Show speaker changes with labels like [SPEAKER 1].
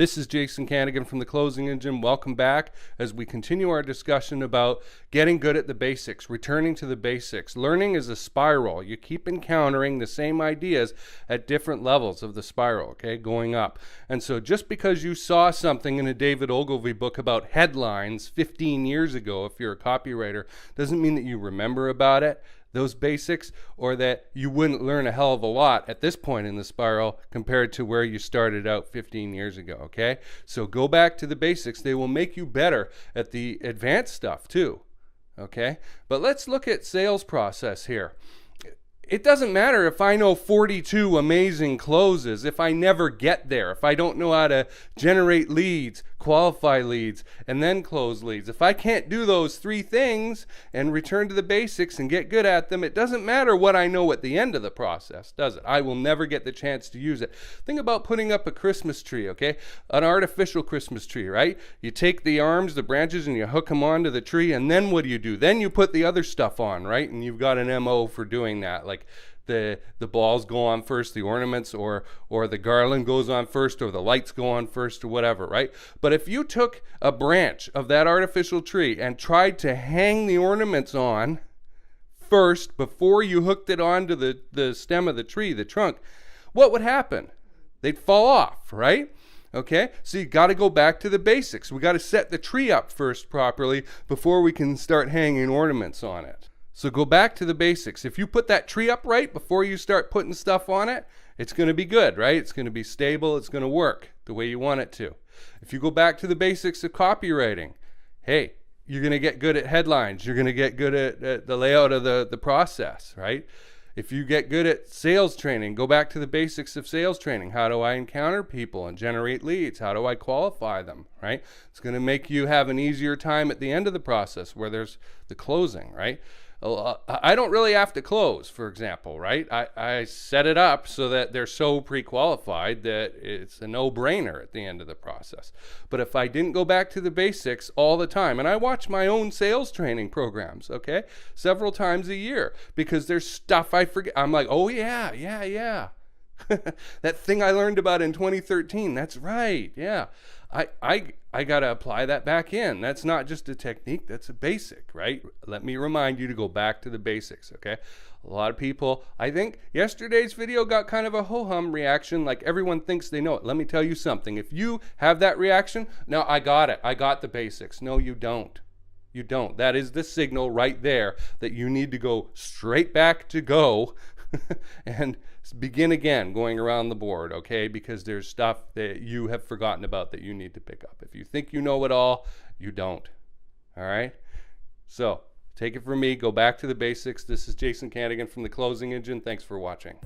[SPEAKER 1] This is Jason Canigan from The Closing Engine. Welcome back as we continue our discussion about getting good at the basics, returning to the basics. Learning is a spiral. You keep encountering the same ideas at different levels of the spiral, okay, going up. And so just because you saw something in a David Ogilvy book about headlines 15 years ago, if you're a copywriter, doesn't mean that you remember about it, those basics, or that you wouldn't learn a hell of a lot at this point in the spiral compared to where you started out 15 years ago, okay? So go back to the basics. They will make you better at the advanced stuff too, okay? But let's look at sales process here. It doesn't matter if I know 42 amazing closes, if I never get there, if I don't know how to generate leads, qualify leads, and then close leads. If I can't do those three things and return to the basics and get good at them, it doesn't matter what I know at the end of the process, does it? I will never get the chance to use it. Think about putting up a Christmas tree, okay? An artificial Christmas tree, right? You take the arms, the branches, and you hook them onto the tree, and then what do? Then you put the other stuff on, right? And you've got an MO for doing that, like the balls go on first, the ornaments, or the garland goes on first, or the lights go on first, or whatever, right? But if you took a branch of that artificial tree and tried to hang the ornaments on first before you hooked it onto the stem of the tree, the trunk, what would happen? They'd fall off, right? Okay, so you got to go back to the basics. We got to set the tree up first properly before we can start hanging ornaments on it. So go back to the basics. If you put that tree up right before you start putting stuff on it, it's going to be good, right? It's going to be stable. It's going to work the way you want it to. If you go back to the basics of copywriting, hey, you're going to get good at headlines. You're going to get good at the layout of the process, right? If you get good at sales training, go back to the basics of sales training. How do I encounter people and generate leads? How do I qualify them, right? It's going to make you have an easier time at the end of the process where there's the closing, right? I don't really have to close, for example, right? I set it up so that they're so pre-qualified that it's a no-brainer at the end of the process. But if I didn't go back to the basics all the time, and I watch my own sales training programs, okay, several times a year, because there's stuff I forget. I'm like, oh yeah. That thing I learned about in 2013, that's right, yeah. I got to apply that back in. That's not just a technique, that's a basic, right? Let me remind you to go back to the basics, okay? A lot of people, I think yesterday's video got kind of a ho-hum reaction, like everyone thinks they know it. Let me tell you something. If you have that reaction, no, I got it. I got the basics. No, you don't. You don't. That is the signal right there that you need to go straight back to go and begin again going around the board, okay? Because there's stuff that you have forgotten about that you need to pick up. If you think you know it all, you don't. All right? So take it from me. Go back to the basics. This is Jason Canigan from The Closing Engine. Thanks for watching.